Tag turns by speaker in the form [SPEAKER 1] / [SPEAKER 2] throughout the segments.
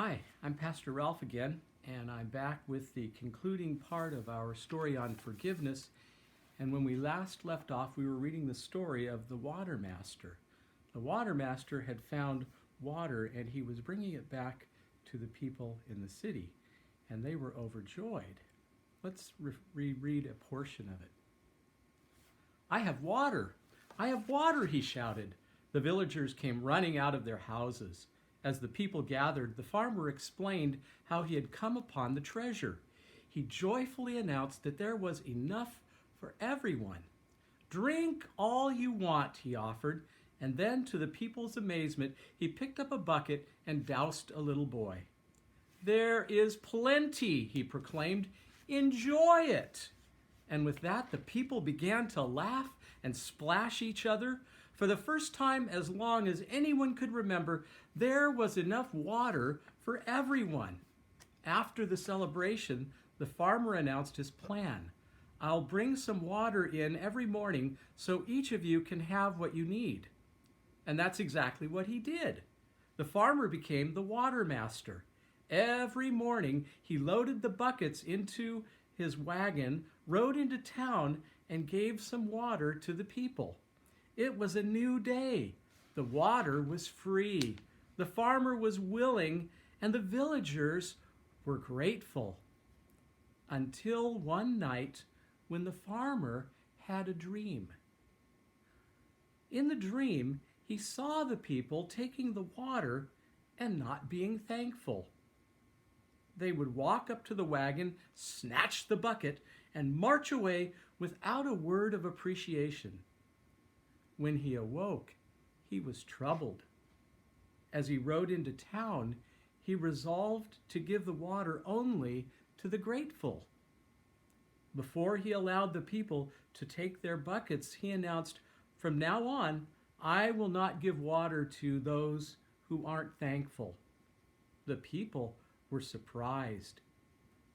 [SPEAKER 1] Hi, I'm Pastor Ralph again, and I'm back with the concluding part of our story on forgiveness. And when we last left off, we were reading the story of the water master. The water master had found water and he was bringing it back to the people in the city, and they were overjoyed. Let's reread a portion of it. I have water! I have water, he shouted. The villagers came running out of their houses. As the people gathered, the farmer explained how he had come upon the treasure. He joyfully announced that there was enough for everyone. Drink all you want, he offered, and then, to the people's amazement, he picked up a bucket and doused a little boy. There is plenty, he proclaimed. Enjoy it. And with that, the people began to laugh and splash each other. For the first time as long as anyone could remember, there was enough water for everyone. After the celebration, the farmer announced his plan. I'll bring some water in every morning so each of you can have what you need. And that's exactly what he did. The farmer became the water master. Every morning, he loaded the buckets into his wagon, rode into town, and gave some water to the people. It was a new day. The water was free. The farmer was willing, and the villagers were grateful. Until one night when the farmer had a dream. In the dream, he saw the people taking the water and not being thankful. They would walk up to the wagon, snatch the bucket, and march away without a word of appreciation. When he awoke, he was troubled. As he rode into town, he resolved to give the water only to the grateful. Before he allowed the people to take their buckets, he announced, "From now on, I will not give water to those who aren't thankful." The people were surprised.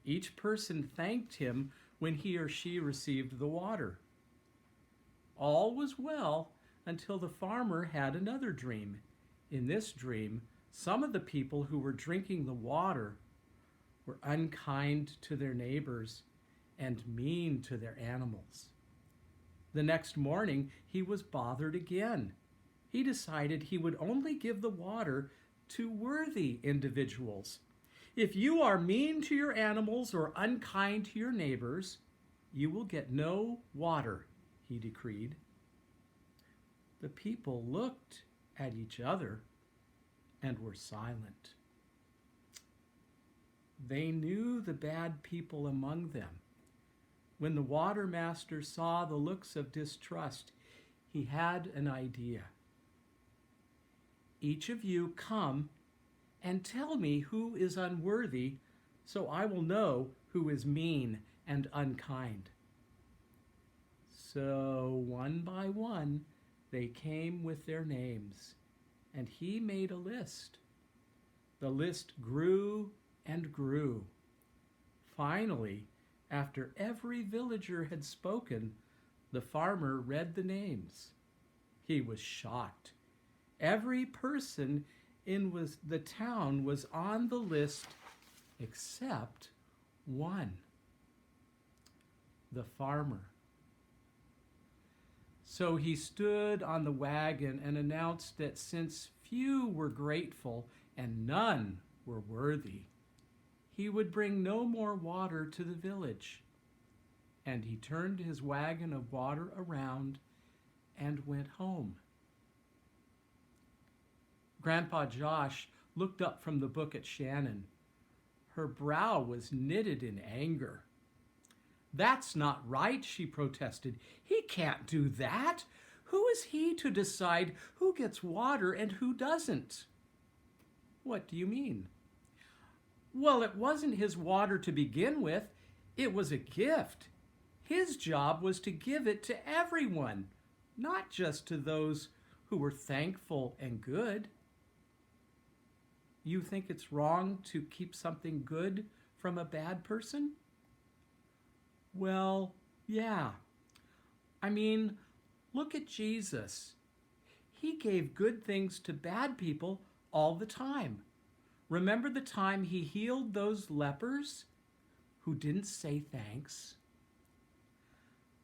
[SPEAKER 1] Each person thanked him when he or she received the water. All was well until the farmer had another dream. In this dream, some of the people who were drinking the water were unkind to their neighbors and mean to their animals. The next morning, he was bothered again. He decided he would only give the water to worthy individuals. If you are mean to your animals or unkind to your neighbors, you will get no water, he decreed. The people looked at each other and were silent. They knew the bad people among them. When the water master saw the looks of distrust, he had an idea. Each of you come and tell me who is unworthy, so I will know who is mean and unkind. So one by one, they came with their names, and he made a list. The list grew and grew. Finally, after every villager had spoken, the farmer read the names. He was shocked. Every person in the town was on the list except one. The farmer. So he stood on the wagon and announced that since few were grateful and none were worthy, he would bring no more water to the village. And he turned his wagon of water around and went home. Grandpa Josh looked up from the book at Shannon. Her brow was knitted in anger. "That's not right," she protested. "He can't do that. Who is he to decide who gets water and who doesn't?" "What do you mean?" "Well, it wasn't his water to begin with. It was a gift. His job was to give it to everyone, not just to those who were thankful and good." "You think it's wrong to keep something good from a bad person?" "Well, yeah. I mean, look at Jesus. He gave good things to bad people all the time. Remember the time he healed those lepers who didn't say thanks?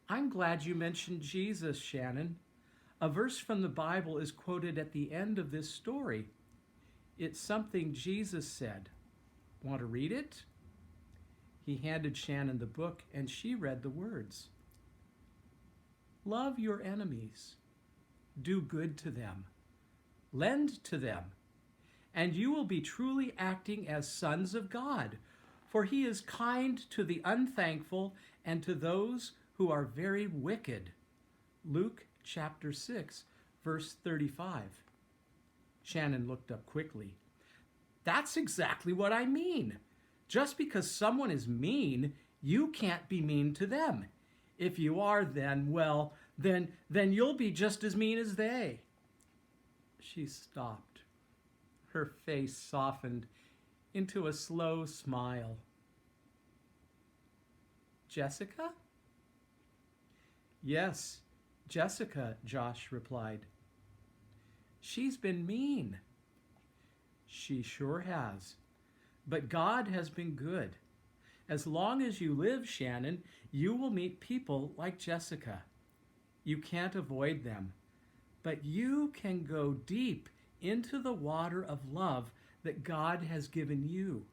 [SPEAKER 1] I'm glad you mentioned Jesus, Shannon. A verse from the Bible is quoted at the end of this story. It's something Jesus said. Want to read it? He handed Shannon the book, and she read the words. Love your enemies. Do good to them. Lend to them. And you will be truly acting as sons of God, for he is kind to the unthankful and to those who are very wicked. Luke chapter 6, verse 35. Shannon looked up quickly. That's exactly what I mean. Just because someone is mean, you can't be mean to them. If you are, then you'll be just as mean as they. She stopped. Her face softened into a slow smile. Jessica? Yes, Jessica, Josh replied. She's been mean. She sure has. But God has been good. As long as you live, Shannon, you will meet people like Jessica. You can't avoid them, but you can go deep into the water of love that God has given you,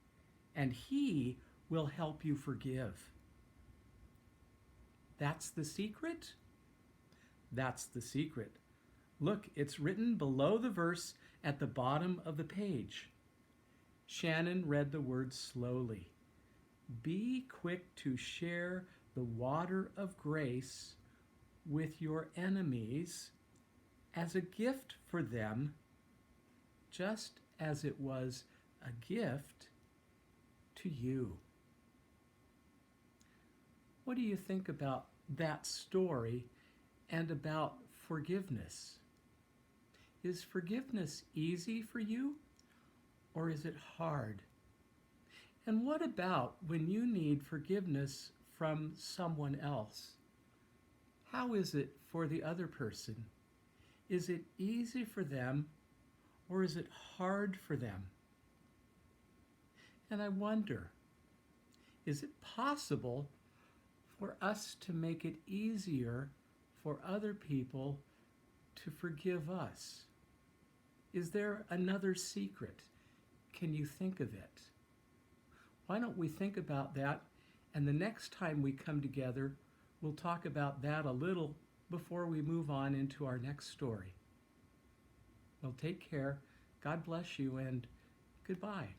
[SPEAKER 1] and He will help you forgive. That's the secret? That's the secret. Look, it's written below the verse at the bottom of the page. Shannon read the words slowly. Be quick to share the water of grace with your enemies as a gift for them, just as it was a gift to you. What do you think about that story and about forgiveness? Is forgiveness easy for you, or is it hard? And what about when you need forgiveness from someone else? How is it for the other person? Is it easy for them, or is it hard for them? And I wonder, is it possible for us to make it easier for other people to forgive us? Is there another secret? Can you think of it? Why don't we think about that, and the next time we come together, we'll talk about that a little before we move on into our next story. Well, take care. God bless you, and goodbye.